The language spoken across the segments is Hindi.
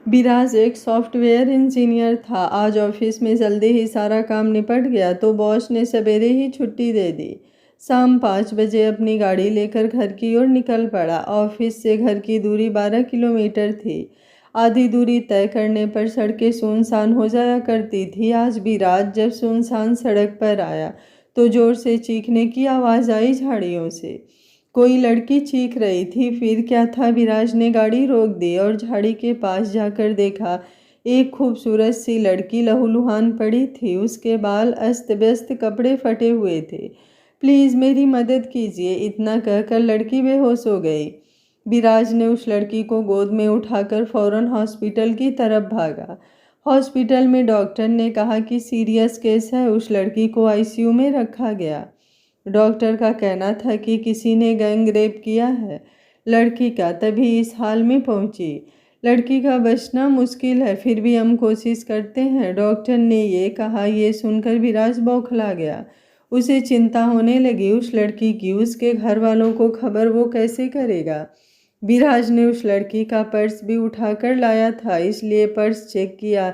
विराज एक सॉफ्टवेयर इंजीनियर था। आज ऑफिस में जल्दी ही सारा काम निपट गया तो बॉस ने सवेरे ही छुट्टी दे दी। शाम 5 बजे अपनी गाड़ी लेकर घर की ओर निकल पड़ा। ऑफिस से घर की दूरी 12 किलोमीटर थी। आधी दूरी तय करने पर सड़कें सुनसान हो जाया करती थी। आज विराज जब सुनसान सड़क पर आया तो जोर से चीखने की आवाज़ आई झाड़ियों से। कोई लड़की चीख रही थी। फिर क्या था, विराज ने गाड़ी रोक दी और झाड़ी के पास जाकर देखा। एक खूबसूरत सी लड़की लहूलुहान पड़ी थी। उसके बाल अस्त व्यस्त, कपड़े फटे हुए थे। प्लीज़ मेरी मदद कीजिए, इतना कहकर लड़की बेहोश हो गई। विराज ने उस लड़की को गोद में उठाकर फौरन हॉस्पिटल की तरफ भागा। हॉस्पिटल में डॉक्टर ने कहा कि सीरियस केस है। उस लड़की को आईसीयू में रखा गया। डॉक्टर का कहना था कि किसी ने गैंग रेप किया है लड़की का, तभी इस हाल में पहुंची। लड़की का बचना मुश्किल है, फिर भी हम कोशिश करते हैं, डॉक्टर ने ये कहा। ये सुनकर विराज बौखला गया। उसे चिंता होने लगी उस लड़की की। उसके घर वालों को खबर, वो कैसे करेगा। विराज ने उस लड़की का पर्स भी उठाकर लाया था, इसलिए पर्स चेक किया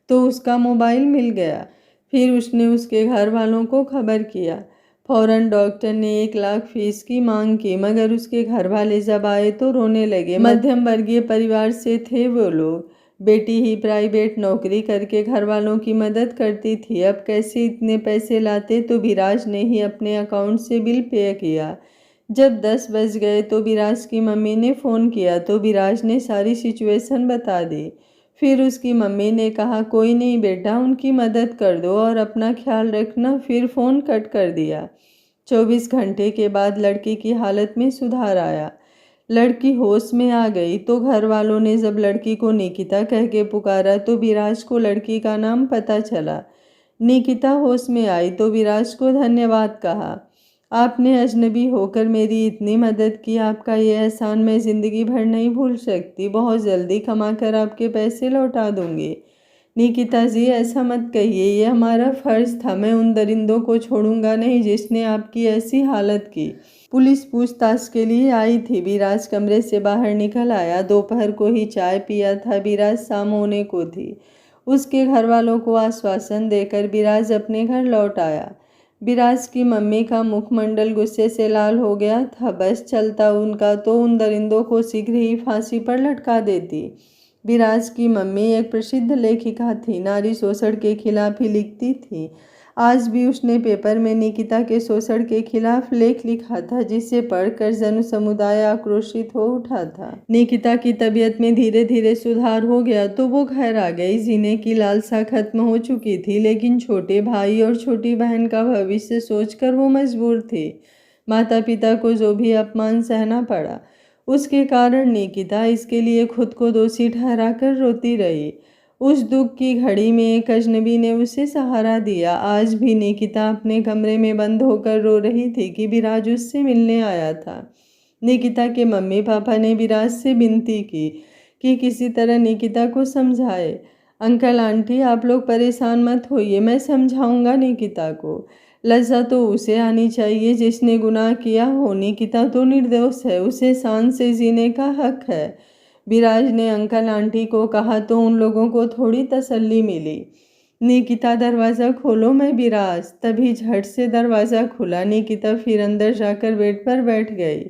तो उसका मोबाइल मिल गया। फिर उसने उसके घर वालों को खबर किया। फौरन डॉक्टर ने 1 लाख फीस की मांग की, मगर उसके घर वाले जब आए तो रोने लगे। मध्यम वर्गीय परिवार से थे वो लोग। बेटी ही प्राइवेट नौकरी करके घर वालों की मदद करती थी। अब कैसे इतने पैसे लाते, तो विराज ने ही अपने अकाउंट से बिल पे किया। जब 10 बज गए तो विराज की मम्मी ने फ़ोन किया तो विराज ने सारी सिचुएशन बता दी। फिर उसकी मम्मी ने कहा, कोई नहीं बेटा, उनकी मदद कर दो और अपना ख्याल रखना। फिर फ़ोन कट कर दिया। 24 घंटे के बाद लड़की की हालत में सुधार आया। लड़की होश में आ गई तो घर वालों ने जब लड़की को निकिता कह के पुकारा तो विराज को लड़की का नाम पता चला। निकिता होश में आई तो विराज को धन्यवाद कहा। आपने अजनबी होकर मेरी इतनी मदद की, आपका ये एहसान मैं ज़िंदगी भर नहीं भूल सकती। बहुत जल्दी कमा कर आपके पैसे लौटा दूंगी। निकिता जी, ऐसा मत कहिए, ये हमारा फ़र्ज़ था। मैं उन दरिंदों को छोड़ूंगा नहीं जिसने आपकी ऐसी हालत की। पुलिस पूछताछ के लिए आई थी। विराज कमरे से बाहर निकल आया। दोपहर को ही चाय पिया था। विराज शाम होने को थी। उसके घर वालों को आश्वासन देकर विराज अपने घर लौट आया। विराज की मम्मी का मुखमंडल गुस्से से लाल हो गया था। बस चलता उनका तो उन दरिंदों को शीघ्र ही फांसी पर लटका देती। विराज की मम्मी एक प्रसिद्ध लेखिका थी, नारी शोषण के खिलाफ ही लिखती थी। आज भी उसने पेपर में निकिता के शोषण के खिलाफ लेख लिखा था, जिसे पढ़कर जन समुदाय आक्रोशित हो उठा था। निकिता की तबीयत में धीरे धीरे सुधार हो गया तो वो घर आ गई। जीने की लालसा खत्म हो चुकी थी, लेकिन छोटे भाई और छोटी बहन का भविष्य सोचकर वो मजबूर थी। माता पिता को जो भी अपमान सहना पड़ा, उसके कारण निकिता इसके लिए खुद को दोषी ठहराकर रोती रही। उस दुख की घड़ी में एक अजनबी ने उसे सहारा दिया। आज भी निकिता अपने कमरे में बंद होकर रो रही थी कि विराज उससे मिलने आया था। निकिता के मम्मी पापा ने विराज से विनती की कि किसी तरह निकिता को समझाए। अंकल आंटी, आप लोग परेशान मत होइए, मैं समझाऊंगा निकिता को। लज्जा तो उसे आनी चाहिए जिसने गुनाह किया हो। निकिता तो निर्दोष है, उसे शान से जीने का हक है। विराज ने अंकल आंटी को कहा तो उन लोगों को थोड़ी तसल्ली मिली। निकिता, दरवाज़ा खोलो, मैं विराज। तभी झट से दरवाज़ा खुला। निकिता फिर अंदर जाकर बेड पर बैठ गई।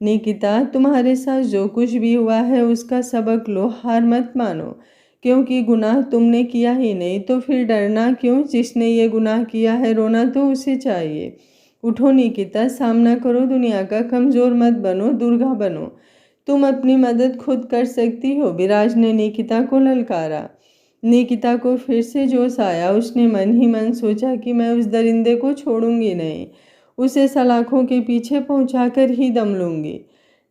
निकिता, तुम्हारे साथ जो कुछ भी हुआ है उसका सबक लो, हार मत मानो। क्योंकि गुनाह तुमने किया ही नहीं तो फिर डरना क्यों। जिसने ये गुनाह किया है, रोना तो उसे चाहिए। उठो निकिता, सामना करो दुनिया का। कमज़ोर मत बनो, दुर्गा बनो। तुम अपनी मदद खुद कर सकती हो। विराज ने निकिता को ललकारा। निकिता को फिर से जोश आया। उसने मन ही मन सोचा कि मैं उस दरिंदे को छोड़ूंगी नहीं, उसे सलाखों के पीछे पहुंचाकर ही दम लूंगी।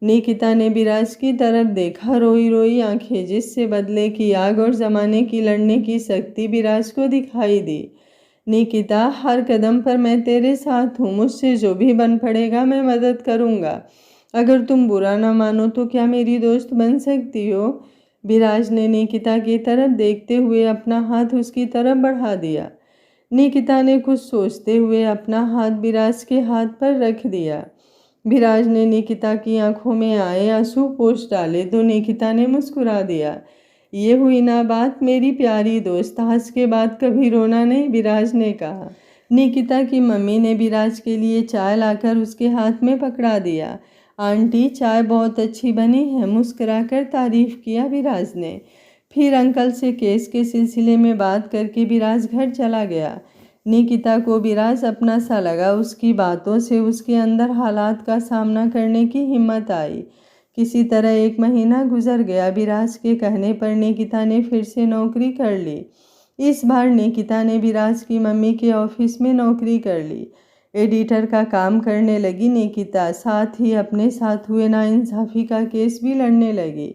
निकिता ने विराज की तरफ देखा। रोई रोई आंखें, जिससे बदले की आग और जमाने की लड़ने की शक्ति विराज को दिखाई दी। निकिता, हर कदम पर मैं तेरे साथ हूँ। मुझसे जो भी बन पड़ेगा मैं मदद करूँगा। अगर तुम बुरा ना मानो तो क्या मेरी दोस्त बन सकती हो। विराज ने निकिता की तरफ देखते हुए अपना हाथ उसकी तरफ बढ़ा दिया। निकिता ने कुछ सोचते हुए अपना हाथ विराज के हाथ पर रख दिया। विराज ने निकिता की आंखों में आए आंसू पोंछ डाले तो निकिता ने मुस्कुरा दिया। ये हुई ना बात मेरी प्यारी दोस्त, आज के बाद कभी रोना नहीं, विराज ने कहा। निकिता की मम्मी ने विराज के लिए चाय लाकर उसके हाथ में पकड़ा दिया। आंटी, चाय बहुत अच्छी बनी है, मुस्कुराकर तारीफ किया विराज ने। फिर अंकल से केस के सिलसिले में बात करके विराज घर चला गया। निकिता को विराज अपना सा लगा। उसकी बातों से उसके अंदर हालात का सामना करने की हिम्मत आई। किसी तरह 1 महीना गुजर गया। विराज के कहने पर निकिता ने फिर से नौकरी कर ली। इस बार निकिता ने विराज की मम्मी के ऑफिस में नौकरी कर ली। एडिटर का काम करने लगी निकिता, साथ ही अपने साथ हुए नाइंसाफ़ी का केस भी लड़ने लगी।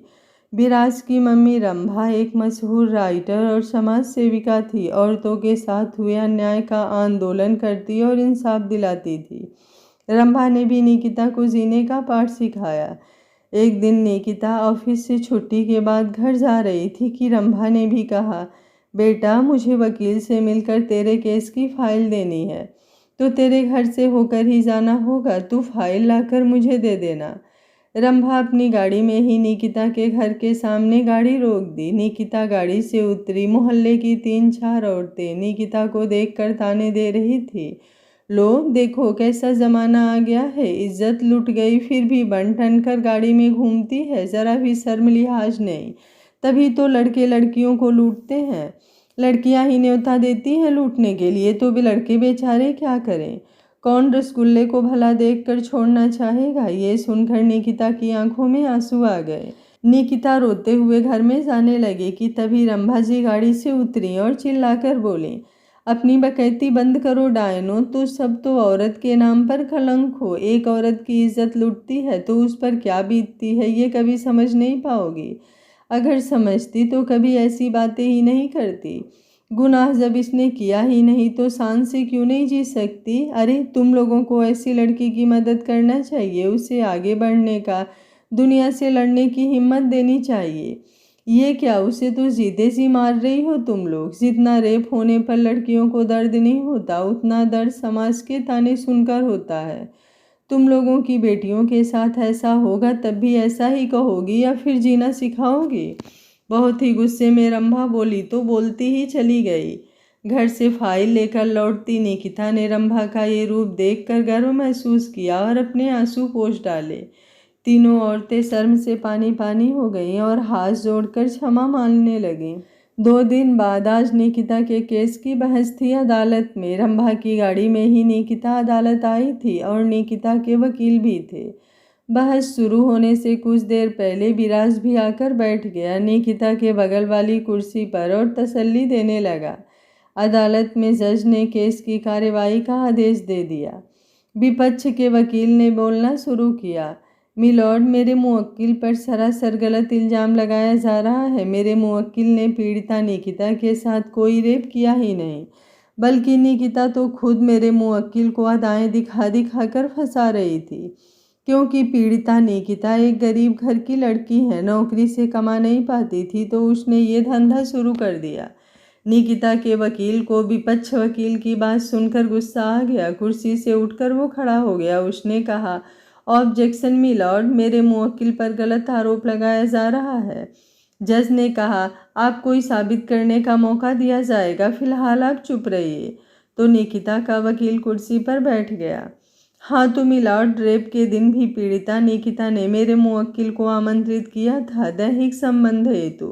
विराज की मम्मी रंभा एक मशहूर राइटर और समाज सेविका थी। औरतों के साथ हुए अन्याय का आंदोलन करती और इंसाफ दिलाती थी। रंभा ने भी निकिता को जीने का पाठ सिखाया। एक दिन निकिता ऑफिस से छुट्टी के बाद घर जा रही थी कि रंभा ने भी कहा, बेटा, मुझे वकील से मिलकर तेरे केस की फाइल देनी है, तो तेरे घर से होकर ही जाना होगा। तू फाइल लाकर मुझे दे देना। रंभा अपनी गाड़ी में ही निकिता के घर के सामने गाड़ी रोक दी। निकिता गाड़ी से उतरी। मोहल्ले की 3-4 औरतें निकिता को देखकर ताने दे रही थी। लो देखो कैसा ज़माना आ गया है, इज्जत लुट गई फिर भी बन ठन कर गाड़ी में घूमती है, ज़रा भी शर्म लिहाज नहीं। तभी तो लड़के लड़कियों को लूटते हैं। लड़कियां ही न्योता देती हैं लूटने के लिए, तो भी लड़के बेचारे क्या करें। कौन रसगुल्ले को भला देखकर छोड़ना चाहेगा। ये सुनकर निकिता की आंखों में आंसू आ गए। निकिता रोते हुए घर में जाने लगी कि तभी रंभा जी गाड़ी से उतरी और चिल्लाकर बोली, अपनी बकैती बंद करो डायनो, तो सब तो औरत के नाम पर कलंक हो। एक औरत की इज्जत लुटती है तो उस पर क्या बीतती है ये कभी समझ नहीं पाओगी। अगर समझती तो कभी ऐसी बातें ही नहीं करती। गुनाह जब इसने किया ही नहीं तो शान से क्यों नहीं जी सकती। अरे तुम लोगों को ऐसी लड़की की मदद करना चाहिए, उसे आगे बढ़ने का, दुनिया से लड़ने की हिम्मत देनी चाहिए। ये क्या, उसे तो जीते जी मार रही हो तुम लोग। जितना रेप होने पर लड़कियों को दर्द नहीं होता, उतना दर्द समाज के ताने सुनकर होता है। तुम लोगों की बेटियों के साथ ऐसा होगा तब भी ऐसा ही कहोगी या फिर जीना सिखाओगी। बहुत ही गुस्से में रंभा बोली तो बोलती ही चली गई। घर से फाइल लेकर लौटती निकिता ने रंभा का ये रूप देखकर गर्व महसूस किया और अपने आंसू पोंछ डाले। तीनों औरतें शर्म से पानी पानी हो गईं और हाथ जोड़कर क्षमा मांगने लगीं। 2 दिन बाद आज निकिता के केस की बहस थी अदालत में। रंभा की गाड़ी में ही निकिता अदालत आई थी और निकिता के वकील भी थे। बहस शुरू होने से कुछ देर पहले विराज भी आकर बैठ गया निकिता के बगल वाली कुर्सी पर और तसल्ली देने लगा। अदालत में जज ने केस की कार्रवाई का आदेश दे दिया। विपक्ष के वकील ने बोलना शुरू किया, मिलॉर्ड, मेरे मुवक्किल पर सरासर गलत इल्ज़ाम लगाया जा रहा है। मेरे मुवक्किल ने पीड़िता निकिता के साथ कोई रेप किया ही नहीं, बल्कि निकिता तो खुद मेरे मुवक्किल को अदाएं दिखा दिखा कर फंसा रही थी। क्योंकि पीड़िता निकिता एक गरीब घर की लड़की है, नौकरी से कमा नहीं पाती थी, तो उसने ये धंधा शुरू कर दिया। निकिता के वकील को विपक्ष वकील की बात सुनकर गुस्सा आ गया। कुर्सी से उठकर वो खड़ा हो गया। उसने कहा, ऑब्जेक्शन मिलॉर्ड, मेरे मुवक्किल पर गलत आरोप लगाया जा रहा है। जज ने कहा, आपको ही साबित करने का मौका दिया जाएगा, फिलहाल आप चुप रहिए। तो निकिता का वकील कुर्सी पर बैठ गया। हाँ तो मिलॉर्ड, रेप के दिन भी पीड़िता निकिता ने मेरे मुवक्किल को आमंत्रित किया था दैहिक संबंध हेतु।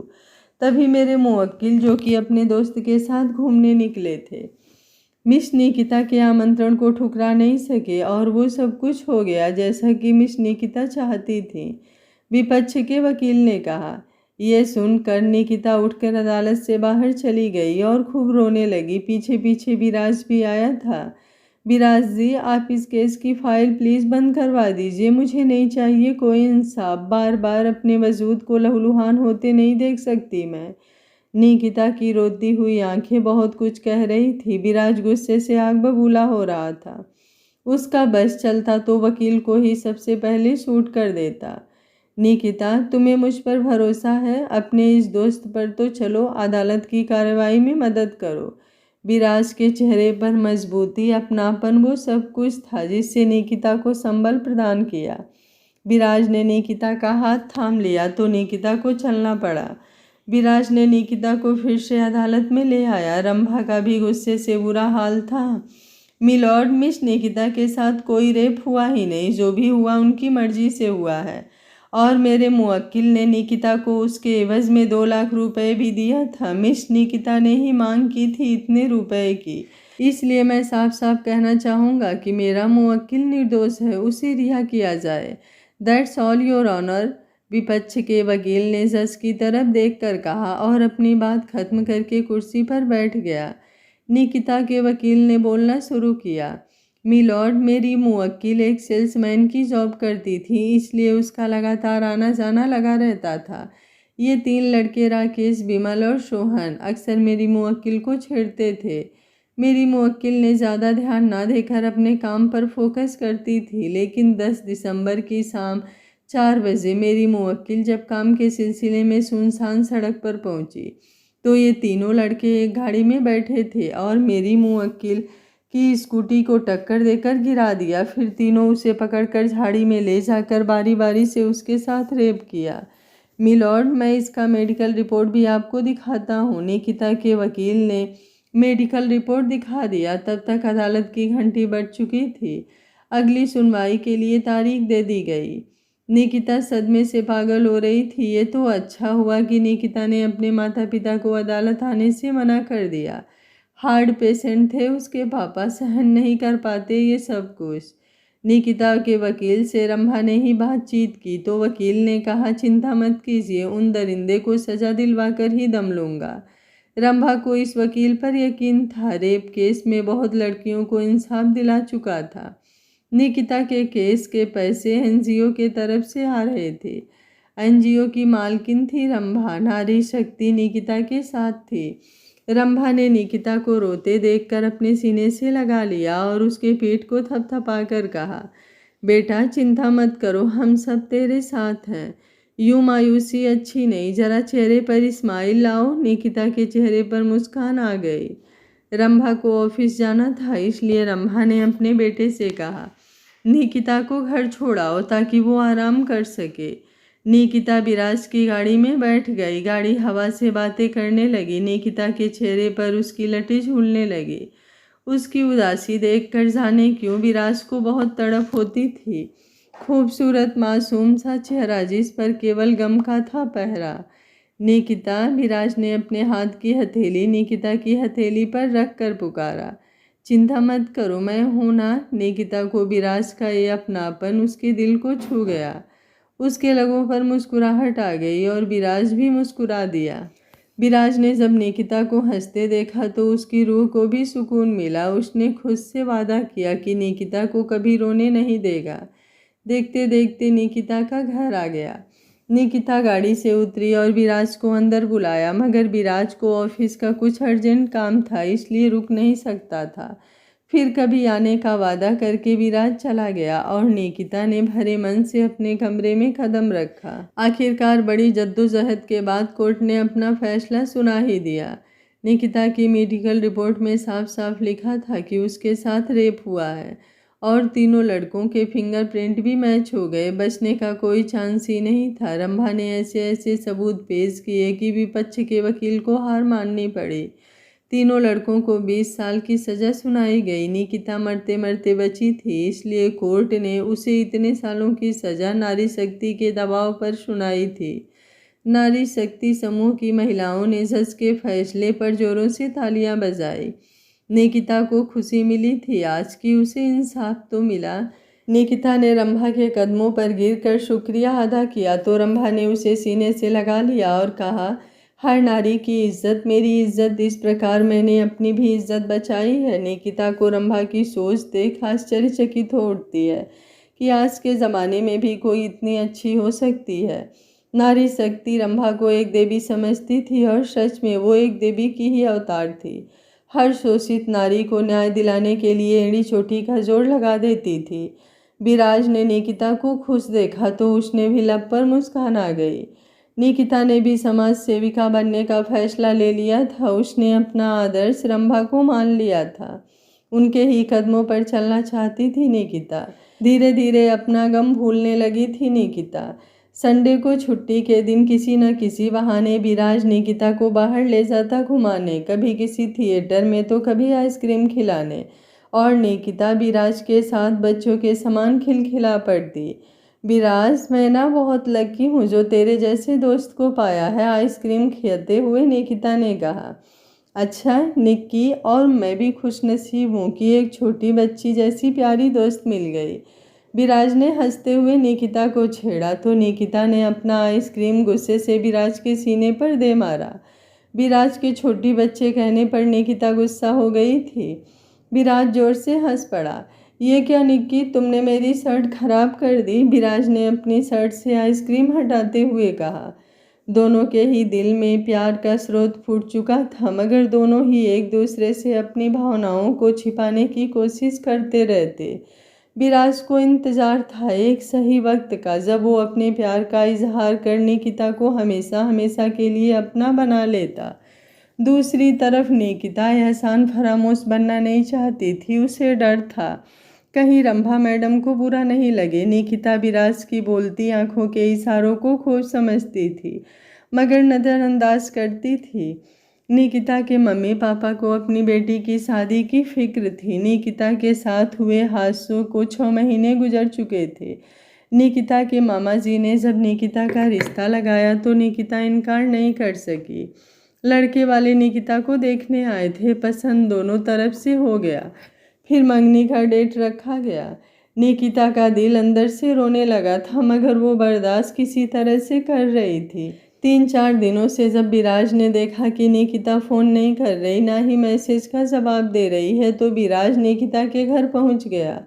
तभी मेरे मुवक्किल, जो कि अपने दोस्त के साथ घूमने निकले थे, मिस निकिता के आमंत्रण को ठुकरा नहीं सके और वो सब कुछ हो गया जैसा कि मिस निकिता चाहती थी। विपक्ष के वकील ने कहा। यह सुनकर निकिता उठकर अदालत से बाहर चली गई और खूब रोने लगी। पीछे पीछे विराज भी आया था। विराज जी, आप इस केस की फाइल प्लीज़ बंद करवा दीजिए, मुझे नहीं चाहिए कोई इंसाफ। बार बार अपने वजूद को लहूलुहान होते नहीं देख सकती मैं। निकिता की रोती हुई आंखें बहुत कुछ कह रही थी। विराज गुस्से से आग बबूला हो रहा था। उसका बस चलता तो वकील को ही सबसे पहले शूट कर देता। निकिता, तुम्हें मुझ पर भरोसा है? अपने इस दोस्त पर तो चलो, अदालत की कार्रवाई में मदद करो। विराज के चेहरे पर मजबूती, अपनापन, वो सब कुछ था जिससे निकिता को संबल प्रदान किया। विराज ने निकिता का हाथ थाम लिया तो निकिता को चलना पड़ा। विराज ने निकिता को फिर से अदालत में ले आया। रंभा का भी गुस्से से बुरा हाल था। मिलॉर्ड, मिस निकिता के साथ कोई रेप हुआ ही नहीं। जो भी हुआ उनकी मर्जी से हुआ है और मेरे मुवक्किल ने निकिता को उसके एवज में 2 लाख रुपए भी दिया था। मिस निकिता ने ही मांग की थी इतने रुपए की। इसलिए मैं साफ साफ कहना चाहूँगा कि मेरा मुवक्किल निर्दोष है, उसे रिहा किया जाए। दैट्स ऑल योर ऑनर, विपक्ष के वकील ने जज की तरफ देखकर कहा और अपनी बात खत्म करके कुर्सी पर बैठ गया। निकिता के वकील ने बोलना शुरू किया। मिलॉर्ड, मेरी मुवक्किल एक सेल्समैन की जॉब करती थी, इसलिए उसका लगातार आना जाना लगा रहता था। ये 3 लड़के राकेश, विमल और सोहन अक्सर मेरी मुवक्किल को छेड़ते थे। मेरी मुवक्किल ने ज़्यादा ध्यान ना देकर अपने काम पर फोकस करती थी, लेकिन 10 दिसंबर की शाम 4 बजे मेरी मुवक्किल जब काम के सिलसिले में सुनसान सड़क पर पहुंची तो ये तीनों लड़के एक गाड़ी में बैठे थे और मेरी मुवक्किल की स्कूटी को टक्कर देकर गिरा दिया। फिर तीनों उसे पकड़कर झाड़ी में ले जाकर बारी बारी से उसके साथ रेप किया। मिलॉर्ड, मैं इसका मेडिकल रिपोर्ट भी आपको दिखाता हूँ। निकिता के वकील ने मेडिकल रिपोर्ट दिखा दिया। तब तक अदालत की घंटी बज चुकी थी। अगली सुनवाई के लिए तारीख दे दी गई। निकिता सदमे से पागल हो रही थी। ये तो अच्छा हुआ कि निकिता ने अपने माता पिता को अदालत आने से मना कर दिया। हार्ट पेशेंट थे उसके पापा, सहन नहीं कर पाते ये सब कुछ। निकिता के वकील से रंभा ने ही बातचीत की तो वकील ने कहा, चिंता मत कीजिए, उन दरिंदे को सजा दिलवा कर ही दम लूँगा। रंभा को इस वकील पर यकीन था। रेप केस में बहुत लड़कियों को इंसाफ दिला चुका था। निकिता के केस के पैसे एनजीओ के तरफ से आ रहे थे। एनजीओ की मालकिन थी रंभा। नारी शक्ति निकिता के साथ थी। रंभा ने निकिता को रोते देखकर अपने सीने से लगा लिया और उसके पीठ को थपथपाकर कहा, बेटा चिंता मत करो, हम सब तेरे साथ हैं। यूं मायूसी अच्छी नहीं, जरा चेहरे पर स्माइल लाओ। निकिता के चेहरे पर मुस्कान आ गई। रंभा को ऑफिस जाना था, इसलिए रंभा ने अपने बेटे से कहा, निकिता को घर छोड़ाओ ताकि वो आराम कर सके। निकिता विराज की गाड़ी में बैठ गई। गाड़ी हवा से बातें करने लगी। निकिता के चेहरे पर उसकी लटी झूलने लगी। उसकी उदासी देखकर जाने क्यों विराज को बहुत तड़प होती थी। खूबसूरत मासूम सा चेहरा जिस पर केवल गम का था पहरा। निकिता, विराज ने अपने हाथ की हथेली निकिता की हथेली पर रख कर पुकारा, चिंता मत करो, मैं हूं ना। निकिता को विराज का ये अपनापन उसके दिल को छू गया। उसके लबों पर मुस्कुराहट आ गई और विराज भी मुस्कुरा दिया। विराज ने जब निकिता को हंसते देखा तो उसकी रूह को भी सुकून मिला। उसने खुद से वादा किया कि निकिता को कभी रोने नहीं देगा। देखते देखते निकिता का घर आ गया। निकिता गाड़ी से उतरी और विराज को अंदर बुलाया, मगर विराज को ऑफिस का कुछ अर्जेंट काम था, इसलिए रुक नहीं सकता था। फिर कभी आने का वादा करके विराज चला गया और निकिता ने भरे मन से अपने कमरे में कदम रखा। आखिरकार बड़ी जद्दोजहद के बाद कोर्ट ने अपना फैसला सुना ही दिया। निकिता की मेडिकल रिपोर्ट में साफ साफ लिखा था कि उसके साथ रेप हुआ है और तीनों लड़कों के फिंगरप्रिंट भी मैच हो गए। बचने का कोई चांस ही नहीं था। रंभा ने ऐसे ऐसे सबूत पेश किए कि विपक्ष के वकील को हार माननी पड़ी। तीनों लड़कों को 20 साल की सज़ा सुनाई गई। निकिता मरते मरते बची थी, इसलिए कोर्ट ने उसे इतने सालों की सज़ा नारी शक्ति के दबाव पर सुनाई थी। नारी शक्ति समूह की महिलाओं ने जज के फैसले पर जोरों से तालियां बजाई। निकिता को खुशी मिली थी आज की उसे इंसाफ तो मिला। निकिता ने रंभा के कदमों पर गिरकर शुक्रिया अदा किया तो रंभा ने उसे सीने से लगा लिया और कहा, हर नारी की इज्जत मेरी इज्जत, इस प्रकार मैंने अपनी भी इज्जत बचाई है। निकिता को रंभा की सोच देख आश्चर्यचकित हो उठती है कि आज के ज़माने में भी कोई इतनी अच्छी हो सकती है। नारी शक्ति रंभा को एक देवी समझती थी और सच में वो एक देवी की ही अवतार थी। हर शोषित नारी को न्याय दिलाने के लिए एड़ी चोटी का जोड़ लगा देती थी। विराज ने निकिता को खुश देखा तो उसने भी लब पर मुस्कान आ गई। निकिता ने भी समाज सेविका बनने का फैसला ले लिया था। उसने अपना आदर्श रंभा को मान लिया था। उनके ही कदमों पर चलना चाहती थी निकिता। धीरे धीरे अपना गम भूलने लगी थी निकिता। संडे को छुट्टी के दिन किसी न किसी बहाने विराज निकिता को बाहर ले जाता घुमाने, कभी किसी थिएटर में तो कभी आइसक्रीम खिलाने, और निकिता विराज के साथ बच्चों के समान खिलखिला पड़ती। विराज, मैं ना बहुत लकी हूँ जो तेरे जैसे दोस्त को पाया है, आइसक्रीम खाते हुए निकिता ने कहा। अच्छा निक्की, और मैं भी खुशनसीब हूँ कि एक छोटी बच्ची जैसी प्यारी दोस्त मिल गई। विराज ने हंसते हुए निकिता को छेड़ा तो निकिता ने अपना आइसक्रीम गुस्से से विराज के सीने पर दे मारा। विराज के छोटी बच्चे कहने पर निकिता गुस्सा हो गई थी। विराज जोर से हंस पड़ा। ये क्या निक्की, तुमने मेरी शर्ट खराब कर दी, विराज ने अपनी शर्ट से आइसक्रीम हटाते हुए कहा। दोनों के ही दिल में प्यार का स्रोत फूट चुका था, मगर दोनों ही एक दूसरे से अपनी भावनाओं को छिपाने की कोशिश करते रहते। विराज को इंतजार था एक सही वक्त का जब वो अपने प्यार का इजहार कर निकिता को हमेशा हमेशा के लिए अपना बना लेता। दूसरी तरफ निकिता एहसान फरामोश बनना नहीं चाहती थी, उसे डर था कहीं रंभा मैडम को बुरा नहीं लगे। निकिता विराज की बोलती आंखों के इशारों को खूब समझती थी, मगर नज़रअंदाज करती थी। निकिता के मम्मी पापा को अपनी बेटी की शादी की फिक्र थी। निकिता के साथ हुए हादसों को 6 महीने गुजर चुके थे। निकिता के मामा जी ने जब निकिता का रिश्ता लगाया तो निकिता इनकार नहीं कर सकी। लड़के वाले निकिता को देखने आए थे, पसंद दोनों तरफ से हो गया। फिर मंगनी का डेट रखा गया। निकिता का दिल अंदर से रोने लगा था, मगर वो बर्दाश्त किसी तरह से कर रही थी। 3-4 दिनों से जब विराज ने देखा कि निकिता फ़ोन नहीं कर रही, ना ही मैसेज का जवाब दे रही है, तो विराज निकिता के घर पहुंच गया।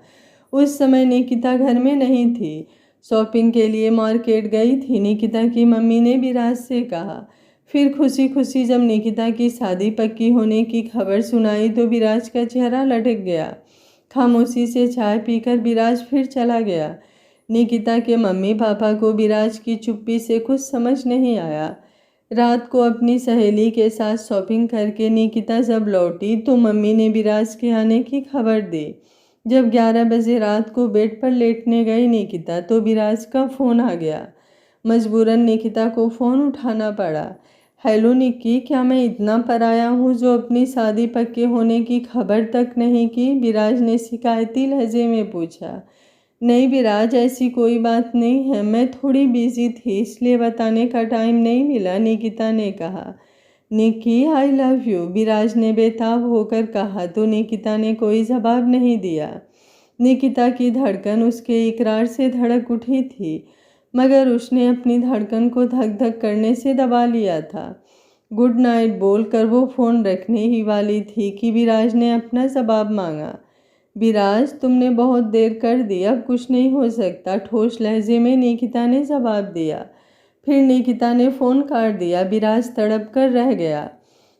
उस समय निकिता घर में नहीं थी, शॉपिंग के लिए मार्केट गई थी, निकिता की मम्मी ने विराज से कहा। फिर खुशी खुशी जब निकिता की शादी पक्की होने की खबर सुनाई तो विराज का चेहरा लटक गया। खामोशी से चाय पीकर विराज फिर चला गया। निकिता के मम्मी पापा को विराज की चुप्पी से कुछ समझ नहीं आया। रात को अपनी सहेली के साथ शॉपिंग करके निकिता जब लौटी तो मम्मी ने विराज के आने की खबर दी। जब 11 बजे रात को बेड पर लेटने गई निकिता तो विराज का फ़ोन आ गया। मजबूरन निकिता को फ़ोन उठाना पड़ा। हेलो निक्की, क्या मैं इतना पराया हूँ जो अपनी शादी पक्के होने की खबर तक नहीं की, विराज ने शिकायती लहजे में पूछा। नहीं विराज, ऐसी कोई बात नहीं है, मैं थोड़ी बिजी थी इसलिए बताने का टाइम नहीं मिला, निकिता ने कहा। निक्की, आई लव यू, विराज ने बेताब होकर कहा तो निकिता ने कोई जवाब नहीं दिया। निकिता की धड़कन उसके इकरार से धड़क उठी थी, मगर उसने अपनी धड़कन को धक धक करने से दबा लिया था। गुड नाइट बोलकर वो फ़ोन रखने ही वाली थी कि विराज ने अपना जवाब मांगा। विराज, तुमने बहुत देर कर दी, अब कुछ नहीं हो सकता, ठोस लहजे में निकिता ने जवाब दिया। फिर निकिता ने फ़ोन काट दिया। विराज तड़प कर रह गया।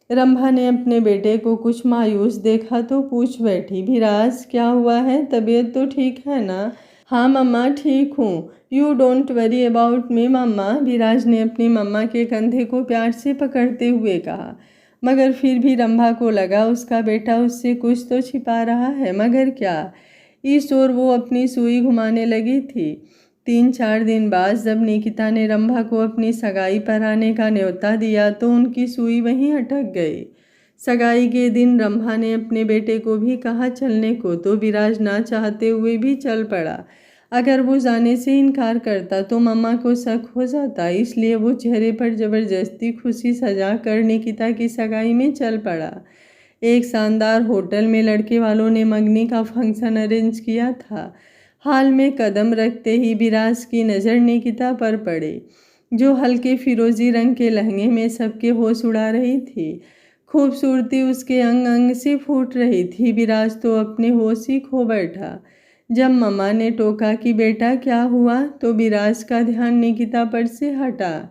रंभा ने अपने बेटे को कुछ मायूस देखा तो पूछ बैठी, विराज क्या हुआ है, तबीयत तो ठीक है ना? हाँ मम्मा, ठीक हूँ, you don't worry about me मम्मा, विराज ने अपनी मम्मा के कंधे को प्यार से पकड़ते हुए कहा। मगर फिर भी रंभा को लगा उसका बेटा उससे कुछ तो छिपा रहा है, मगर क्या? इस ओर वो अपनी सुई घुमाने लगी थी। 3-4 दिन बाद जब निकिता ने रंभा को अपनी सगाई पर आने का न्योता दिया तो उनकी सुई वहीं अटक गई। सगाई के दिन रंभा ने अपने बेटे को भी कहा चलने को तो विराज ना चाहते हुए भी चल पड़ा। अगर वो जाने से इनकार करता तो मम्मा को शक हो जाता, इसलिए वो चेहरे पर जबरदस्ती खुशी सजा कर निकिता की सगाई में चल पड़ा। एक शानदार होटल में लड़के वालों ने मंगनी का फंक्शन अरेंज किया था। हाल में कदम रखते ही विराज की नज़र निकिता पर पड़ी, जो हल्के फिरोजी रंग के लहंगे में सबके होश उड़ा रही थी। खूबसूरती उसके अंग अंग से फूट रही थी। विराज तो अपने होश ही खो बैठा। जब मम्मा ने टोका कि बेटा क्या हुआ, तो विराज का ध्यान निकिता पर से हटा।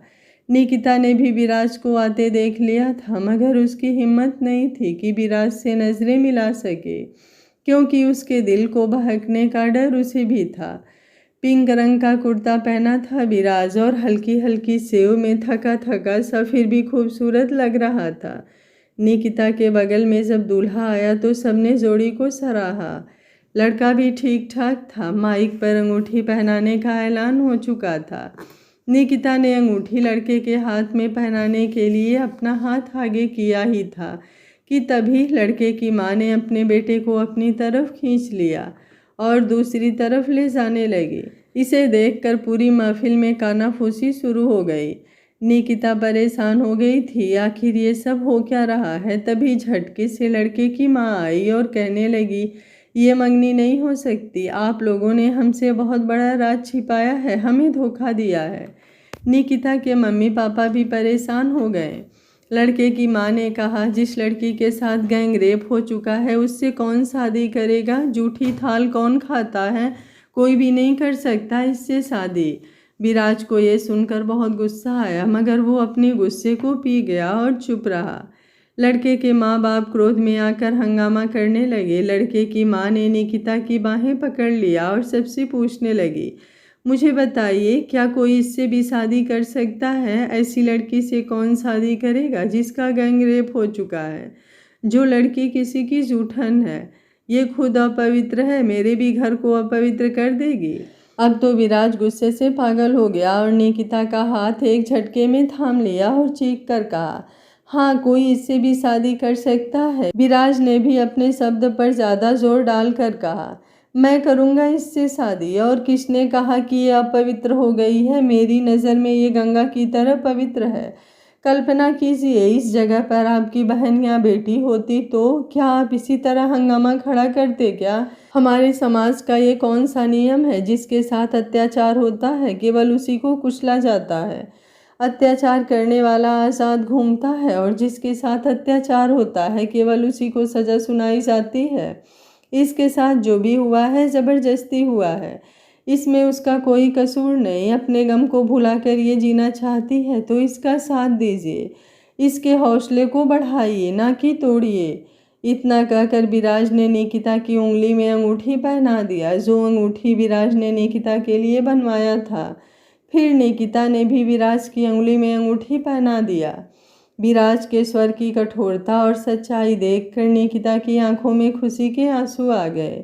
निकिता ने भी विराज को आते देख लिया था, मगर उसकी हिम्मत नहीं थी कि विराज से नजरें मिला सके, क्योंकि उसके दिल को बहकने का डर उसे भी था। पिंक रंग का कुर्ता पहना था विराज और हल्की हल्की सेव में थका थका सा फिर भी खूबसूरत लग रहा था। निकिता के बगल में जब दूल्हा आया तो सबने जोड़ी को सराहा। लड़का भी ठीक ठाक था। माइक पर अंगूठी पहनाने का ऐलान हो चुका था। निकिता ने अंगूठी लड़के के हाथ में पहनाने के लिए अपना हाथ आगे किया ही था कि तभी लड़के की माँ ने अपने बेटे को अपनी तरफ खींच लिया और दूसरी तरफ ले जाने लगी। इसे देखकर पूरी महफिल में कानाफूसी शुरू हो गई। निकिता परेशान हो गई थी, आखिर ये सब हो क्या रहा है। तभी झटके से लड़के की माँ आई और कहने लगी, ये मंगनी नहीं हो सकती, आप लोगों ने हमसे बहुत बड़ा राज छिपाया है, हमें धोखा दिया है। निकिता के मम्मी पापा भी परेशान हो गए। लड़के की माँ ने कहा, जिस लड़की के साथ गैंग रेप हो चुका है उससे कौन शादी करेगा, जूठी थाल कौन खाता है, कोई भी नहीं कर सकता इससे शादी। विराज को ये सुनकर बहुत गुस्सा आया, मगर वो अपने गुस्से को पी गया और चुप रहा। लड़के के माँ बाप क्रोध में आकर हंगामा करने लगे। लड़के की माँ ने निकिता की बाहें पकड़ लिया और सबसे पूछने लगी, मुझे बताइए, क्या कोई इससे भी शादी कर सकता है? ऐसी लड़की से कौन शादी करेगा जिसका गैंग रेप हो चुका है? जो लड़की किसी की जूठन है, ये खुद अपवित्र है, मेरे भी घर को अपवित्र कर देगी। अब तो विराज गुस्से से पागल हो गया और निकिता का हाथ एक झटके में थाम लिया और चीख कर कहा, हाँ, कोई इससे भी शादी कर सकता है। विराज ने भी अपने शब्द पर ज़्यादा जोर डालकर कहा, मैं करूँगा इससे शादी। और किसने कहा कि ये अपवित्र हो गई है? मेरी नज़र में ये गंगा की तरह पवित्र है। कल्पना कीजिए, इस जगह पर आपकी बहन या बेटी होती तो क्या आप इसी तरह हंगामा खड़ा करते क्या? हमारे समाज का ये कौन सा नियम है, जिसके साथ अत्याचार होता है केवल उसी को कुचला जाता है। अत्याचार करने वाला आज़ाद घूमता है और जिसके साथ अत्याचार होता है केवल उसी को सज़ा सुनाई जाती है। इसके साथ जो भी हुआ है ज़बरदस्ती हुआ है, इसमें उसका कोई कसूर नहीं। अपने गम को भुलाकर ये जीना चाहती है तो इसका साथ दीजिए, इसके हौसले को बढ़ाइए, ना कि तोड़िए। इतना कहकर विराज ने निकिता की उंगली में अंगूठी पहना दिया, जो अंगूठी विराज ने निकिता के लिए बनवाया था। फिर निकिता ने भी विराज की उंगली में अंगूठी पहना दिया। विराज के स्वर की कठोरता और सच्चाई देखकर निकिता की आंखों में खुशी के आंसू आ गए।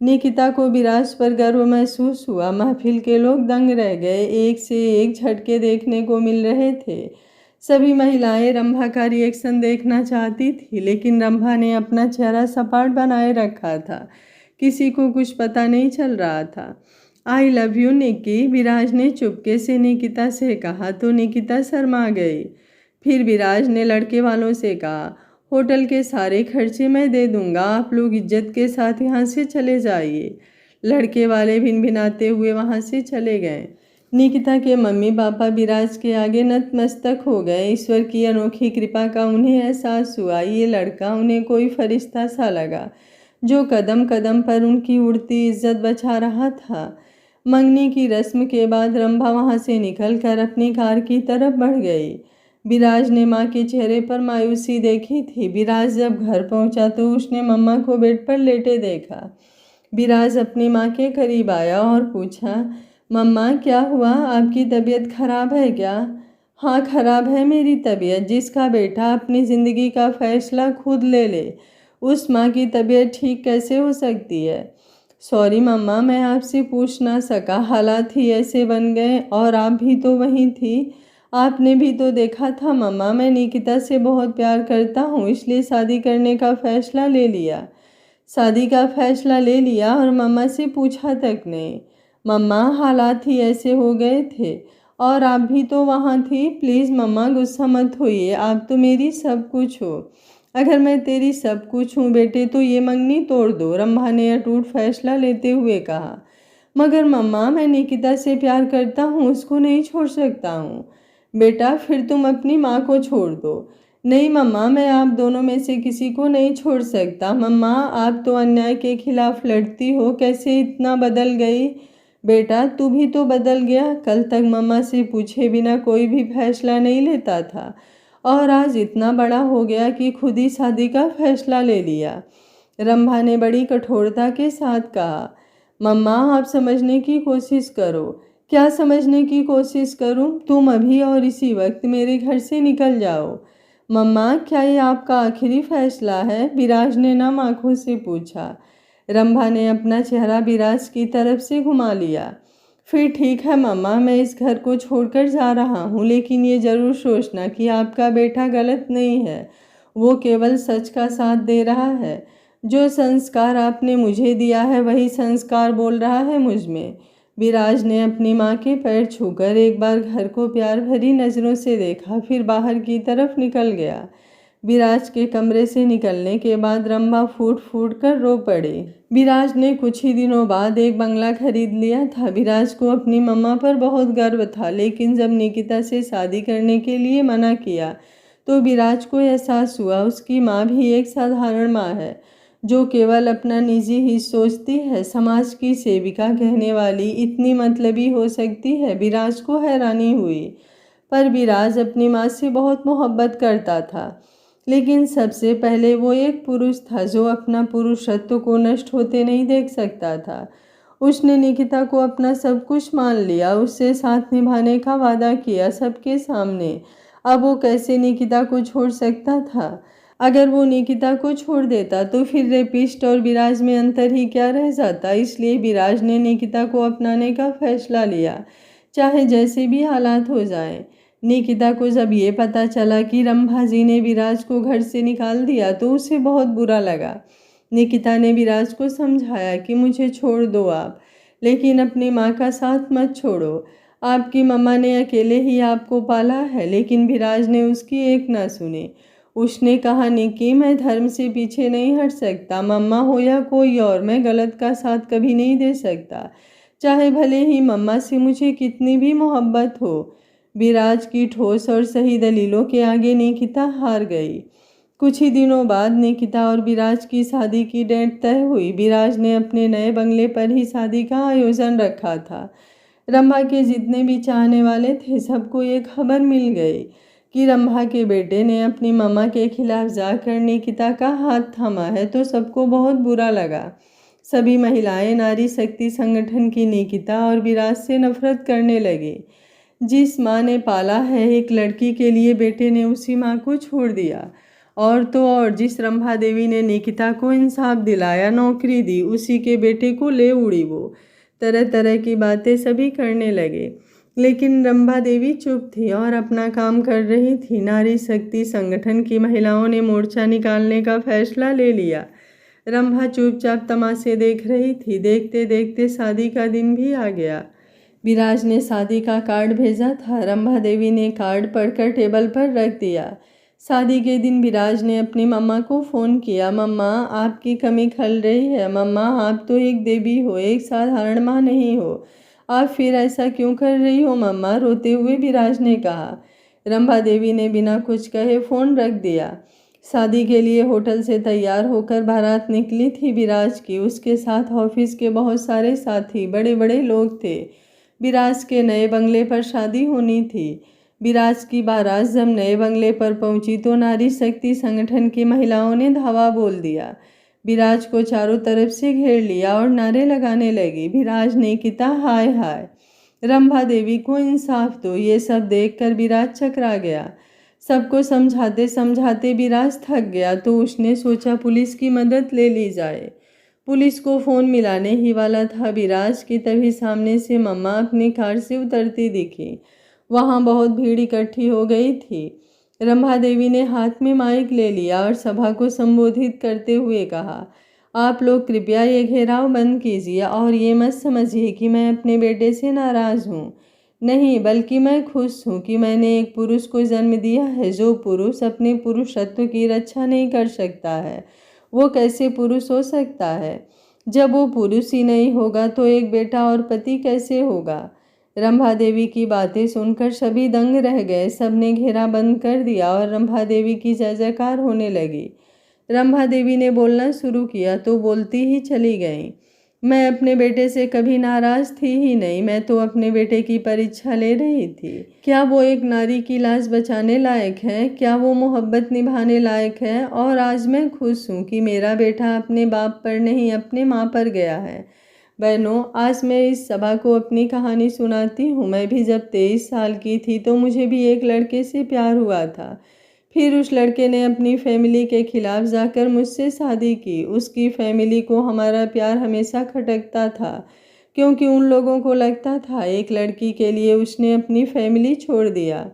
निकिता को विराज पर गर्व महसूस हुआ। महफिल के लोग दंग रह गए, एक से एक झटके देखने को मिल रहे थे। सभी महिलाएं रंभा का रिएक्शन देखना चाहती थी, लेकिन रंभा ने अपना चेहरा सपाट बनाए रखा था, किसी को कुछ पता नहीं चल रहा था। आई लव यू निकी, विराज ने चुपके से निकिता से कहा तो निकिता शर्मा गई। फिर विराज ने लड़के वालों से कहा, होटल के सारे खर्चे मैं दे दूंगा, आप लोग इज्जत के साथ यहाँ से चले जाइए। लड़के वाले भिनभिनाते हुए वहाँ से चले गए। निकिता के मम्मी पापा विराज के आगे नतमस्तक हो गए। ईश्वर की अनोखी कृपा का उन्हें एहसास हुआ। ये लड़का उन्हें कोई फरिश्ता सा लगा, जो कदम कदम पर उनकी उड़ती इज्जत बचा रहा था। मंगनी की रस्म के बाद रंभा वहाँ से निकलकर अपनी कार की तरफ बढ़ गई। विराज ने माँ के चेहरे पर मायूसी देखी थी। विराज जब घर पहुँचा तो उसने मम्मा को बेड पर लेटे देखा। विराज अपनी माँ के करीब आया और पूछा, मम्मा क्या हुआ, आपकी तबीयत खराब है क्या? हाँ, खराब है मेरी तबीयत। जिसका बेटा अपनी ज़िंदगी का फैसला खुद ले ले, उस माँ की तबीयत ठीक कैसे हो सकती है? सॉरी मम्मा, मैं आपसे पूछ ना सका, हालात ही ऐसे बन गए और आप भी तो वहीं थी, आपने भी तो देखा था। मम्मा, मैं निकिता से बहुत प्यार करता हूँ, इसलिए शादी करने का फैसला ले लिया। शादी का फैसला ले लिया और मम्मा से पूछा तक नहीं। मम्मा, हालात ही ऐसे हो गए थे और आप भी तो वहाँ थी। प्लीज़ मम्मा, गुस्सा मत होइए, आप तो मेरी सब कुछ हो। अगर मैं तेरी सब कुछ हूँ बेटे तो ये मंगनी तोड़ दो, रंभा ने अटूट फैसला लेते हुए कहा। मगर मम्मा, मैं निकिता से प्यार करता हूँ, उसको नहीं छोड़ सकता हूँ। बेटा, फिर तुम अपनी माँ को छोड़ दो। नहीं मम्मा, मैं आप दोनों में से किसी को नहीं छोड़ सकता। मम्मा, आप तो अन्याय के खिलाफ लड़ती हो, कैसे इतना बदल गई? बेटा, तू भी तो बदल गया। कल तक मम्मा से पूछे बिना कोई भी फैसला नहीं लेता था और आज इतना बड़ा हो गया कि खुद ही शादी का फैसला ले लिया। रंभा ने बड़ी कठोरता के साथ कहा, मम्मा, आप समझने की कोशिश करो। क्या समझने की कोशिश करूं? तुम अभी और इसी वक्त मेरे घर से निकल जाओ। मम्मा, क्या ये आपका आखिरी फैसला है? विराज ने नम आंखों से पूछा। रंभा ने अपना चेहरा विराज की तरफ से घुमा लिया। फिर ठीक है मम्मा, मैं इस घर को छोड़कर जा रहा हूँ, लेकिन ये ज़रूर सोचना कि आपका बेटा गलत नहीं है। वो केवल सच का साथ दे रहा है। जो संस्कार आपने मुझे दिया है वही संस्कार बोल रहा है मुझ में। विराज ने अपनी माँ के पैर छूकर एक बार घर को प्यार भरी नज़रों से देखा, फिर बाहर की तरफ निकल गया। विराज के कमरे से निकलने के बाद रंभा फूट फूट कर रो पड़ी। विराज ने कुछ ही दिनों बाद एक बंगला खरीद लिया था। विराज को अपनी मम्मा पर बहुत गर्व था, लेकिन जब निकिता से शादी करने के लिए मना किया तो विराज को एहसास हुआ उसकी माँ भी एक साधारण माँ है, जो केवल अपना निजी ही सोचती है। समाज की सेविका कहने वाली इतनी मतलबी हो सकती है, विराज को हैरानी हुई। पर विराज अपनी माँ से बहुत मोहब्बत करता था, लेकिन सबसे पहले वो एक पुरुष था जो अपना पुरुषत्व को नष्ट होते नहीं देख सकता था। उसने निकिता को अपना सब कुछ मान लिया, उससे साथ निभाने का वादा किया सबके सामने। अब वो कैसे निकिता को छोड़ सकता था? अगर वो निकिता को छोड़ देता तो फिर रेपिस्ट और विराज में अंतर ही क्या रह जाता। इसलिए विराज ने निकिता को अपनाने का फैसला लिया, चाहे जैसे भी हालात हो जाएं। निकिता को जब ये पता चला कि रंभा जी ने विराज को घर से निकाल दिया तो उसे बहुत बुरा लगा। निकिता ने विराज को समझाया कि मुझे छोड़ दो आप, लेकिन अपनी माँ का साथ मत छोड़ो। आपकी मम्मा ने अकेले ही आपको पाला है। लेकिन विराज ने उसकी एक ना सुनी। उसने कहा, निकी, मैं धर्म से पीछे नहीं हट सकता। मम्मा हो या कोई और, मैं गलत का साथ कभी नहीं दे सकता, चाहे भले ही मम्मा से मुझे कितनी भी मोहब्बत हो। विराज की ठोस और सही दलीलों के आगे निकिता हार गई। कुछ ही दिनों बाद निकिता और विराज की शादी की डेट तय हुई। विराज ने अपने नए बंगले पर ही शादी का आयोजन रखा था। रंभा के जितने भी चाहने वाले थे सबको ये खबर मिल गई कि रंभा के बेटे ने अपनी मम्मा के खिलाफ जाकर निकिता का हाथ थामा है, तो सबको बहुत बुरा लगा। सभी महिलाएं नारी शक्ति संगठन की निकिता और विराज से नफरत करने लगी। जिस माँ ने पाला है एक लड़की के लिए, बेटे ने उसी माँ को छोड़ दिया। और तो और जिस रंभा देवी ने निकिता को इंसाफ दिलाया, नौकरी दी, उसी के बेटे को ले उड़ी वो। तरह तरह की बातें सभी करने लगे, लेकिन रंभा देवी चुप थी और अपना काम कर रही थी। नारी शक्ति संगठन की महिलाओं ने मोर्चा निकालने का फैसला ले लिया। रंभा चुपचाप तमाशे देख रही थी। देखते देखते शादी का दिन भी आ गया। विराज ने शादी का कार्ड भेजा था। रंभा देवी ने कार्ड पढ़कर टेबल पर रख दिया। शादी के दिन विराज ने अपनी मम्मा को फ़ोन किया। मम्मा, आपकी कमी खल रही है। मम्मा, आप तो एक देवी हो, एक साधारण माँ नहीं हो। आप फिर ऐसा क्यों कर रही हो मम्मा? रोते हुए विराज ने कहा। रंभा देवी ने बिना कुछ कहे फ़ोन रख दिया। शादी के लिए होटल से तैयार होकर बारात निकली थी विराज की। उसके साथ ऑफिस के बहुत सारे साथी, बड़े बड़े लोग थे। विराज के नए बंगले पर शादी होनी थी। विराज की बारात जब नए बंगले पर पहुंची तो नारी शक्ति संगठन की महिलाओं ने धावा बोल दिया। विराज को चारों तरफ से घेर लिया और नारे लगाने लगी। विराज ने किता, हाय हाय, रंभा देवी को इंसाफ दो। ये सब देखकर विराज चकरा गया। सबको समझाते समझाते विराज थक गया तो उसने सोचा पुलिस की मदद ले ली जाए। पुलिस को फ़ोन मिलाने ही वाला था विराज की, तभी सामने से मम्मा अपनी कार से उतरती दिखी। वहाँ बहुत भीड़ इकट्ठी हो गई थी। रंभा देवी ने हाथ में माइक ले लिया और सभा को संबोधित करते हुए कहा, आप लोग कृपया ये घेराव बंद कीजिए और ये मत समझिए कि मैं अपने बेटे से नाराज़ हूँ। नहीं, बल्कि मैं खुश हूँ कि मैंने एक पुरुष को जन्म दिया है। जो पुरुष अपने पुरुषत्व की रक्षा नहीं कर सकता है, वो कैसे पुरुष हो सकता है? जब वो पुरुष ही नहीं होगा तो एक बेटा और पति कैसे होगा? रंभा देवी की बातें सुनकर सभी दंग रह गए। सबने घेरा बंद कर दिया और रंभा देवी की जय जयकार होने लगी। रंभा देवी ने बोलना शुरू किया तो बोलती ही चली गई। मैं अपने बेटे से कभी नाराज थी ही नहीं। मैं तो अपने बेटे की परीक्षा ले रही थी। क्या वो एक नारी की लाज बचाने लायक है? क्या वो मोहब्बत निभाने लायक है? और आज मैं खुश हूँ कि मेरा बेटा अपने बाप पर नहीं, अपने माँ पर गया है। बहनों, आज मैं इस सभा को अपनी कहानी सुनाती हूँ। मैं भी जब 23 साल की थी तो मुझे भी एक लड़के से प्यार हुआ था। फिर उस लड़के ने अपनी फैमिली के खिलाफ जाकर मुझसे शादी की। उसकी फैमिली को हमारा प्यार हमेशा खटकता था। क्योंकि उन लोगों को लगता था एक लड़की के लिए उसने अपनी फैमिली छोड़ दिया।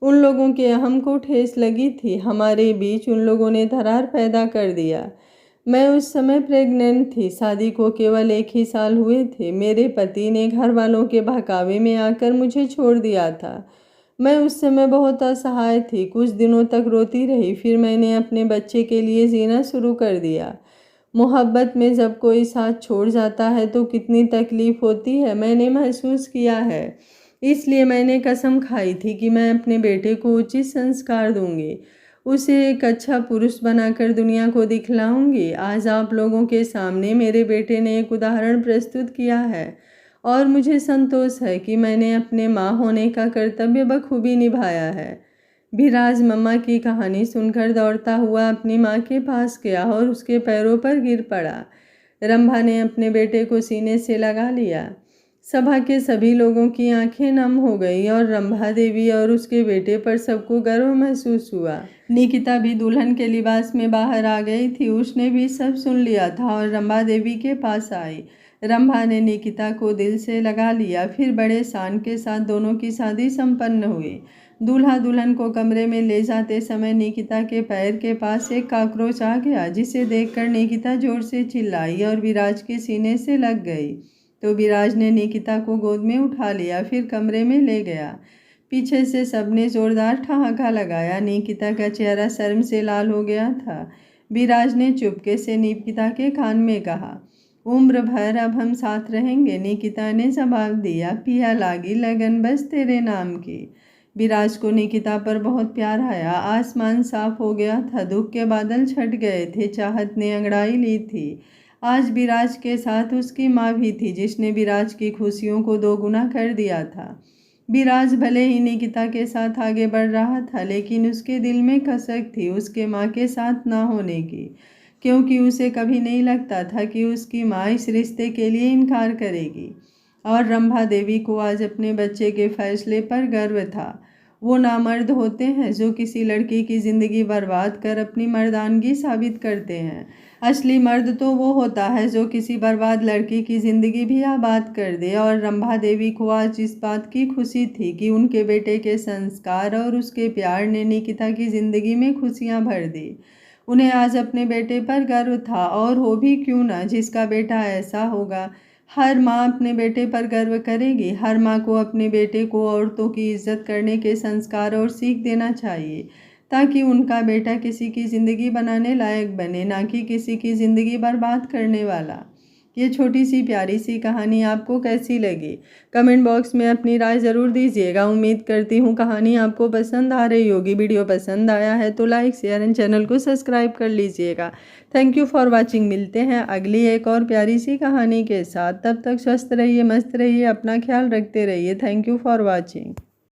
उन लोगों के अहम को ठेस लगी थी। हमारे बीच उन लोगों ने दरार पैदा कर दिया। मैं उस समय प्रेग्नेंट थी। शादी को केवल 1 ही साल हुए थे। मेरे पति ने घर वालों के बहकावे में आकर मुझे छोड़ दिया था। मैं उस समय बहुत असहाय थी। कुछ दिनों तक रोती रही, फिर मैंने अपने बच्चे के लिए जीना शुरू कर दिया। मोहब्बत में जब कोई साथ छोड़ जाता है तो कितनी तकलीफ होती है, मैंने महसूस किया है। इसलिए मैंने कसम खाई थी कि मैं अपने बेटे को उचित संस्कार दूंगी, उसे एक अच्छा पुरुष बनाकर दुनिया को दिखलाऊंगी। आज आप लोगों के सामने मेरे बेटे ने एक उदाहरण प्रस्तुत किया है और मुझे संतोष है कि मैंने अपने माँ होने का कर्तव्य बखूबी निभाया है। विराज मम्मा की कहानी सुनकर दौड़ता हुआ अपनी माँ के पास गया और उसके पैरों पर गिर पड़ा। रंभा ने अपने बेटे को सीने से लगा लिया। सभा के सभी लोगों की आंखें नम हो गई और रंभा देवी और उसके बेटे पर सबको गर्व महसूस हुआ। निकिता भी दुल्हन के लिबास में बाहर आ गई थी। उसने भी सब सुन लिया था और रंभा देवी के पास आई। रंभा ने निकिता को दिल से लगा लिया। फिर बड़े शान के साथ दोनों की शादी संपन्न हुई। दूल्हा दुल्हन को कमरे में ले जाते समय निकिता के पैर के पास एक कॉकरोच आ गया, जिसे देखकर निकिता जोर से चिल्लाई और विराज के सीने से लग गई। तो विराज ने निकिता को गोद में उठा लिया, फिर कमरे में ले गया। पीछे से सबने जोरदार ठहाका लगाया। निकिता का चेहरा शर्म से लाल हो गया था। विराज ने चुपके से निकिता के कान में कहा, उम्र भर अब हम साथ रहेंगे। निकिता ने जवाब दिया, पिया लागी लगन बस तेरे नाम की। विराज को निकिता पर बहुत प्यार आया। आसमान साफ हो गया था, दुख के बादल छट गए थे, चाहत ने अंगड़ाई ली थी। आज विराज के साथ उसकी माँ भी थी, जिसने विराज की खुशियों को दोगुना कर दिया था। विराज भले ही निकिता के साथ आगे बढ़ रहा था, लेकिन उसके दिल में कसक थी उसके माँ के साथ ना होने की, क्योंकि उसे कभी नहीं लगता था कि उसकी माँ इस रिश्ते के लिए इनकार करेगी। और रंभा देवी को आज अपने बच्चे के फैसले पर गर्व था। वो नामर्द होते हैं जो किसी लड़की की ज़िंदगी बर्बाद कर अपनी मर्दानगी साबित करते हैं। असली मर्द तो वो होता है जो किसी बर्बाद लड़की की ज़िंदगी भी आबाद कर दे। और रंभा देवी को आज इस बात की खुशी थी कि उनके बेटे के संस्कार और उसके प्यार ने निकिता की ज़िंदगी में खुशियाँ भर दी। उन्हें आज अपने बेटे पर गर्व था, और हो भी क्यों ना, जिसका बेटा ऐसा होगा। हर माँ अपने बेटे पर गर्व करेगी। हर माँ को अपने बेटे को औरतों की इज्जत करने के संस्कार और सीख देना चाहिए, ताकि उनका बेटा किसी की ज़िंदगी बनाने लायक बने, ना कि किसी की ज़िंदगी बर्बाद करने वाला। ये छोटी सी प्यारी सी कहानी आपको कैसी लगी? कमेंट बॉक्स में अपनी राय ज़रूर दीजिएगा। उम्मीद करती हूँ कहानी आपको पसंद आ रही होगी। वीडियो पसंद आया है तो लाइक शेयर एंड चैनल को सब्सक्राइब कर लीजिएगा। Thank you for watching. मिलते हैं अगली एक और प्यारी सी कहानी के साथ। तब तक स्वस्थ रहिए, मस्त रहिए, अपना ख्याल रखते रहिए। Thank you for watching.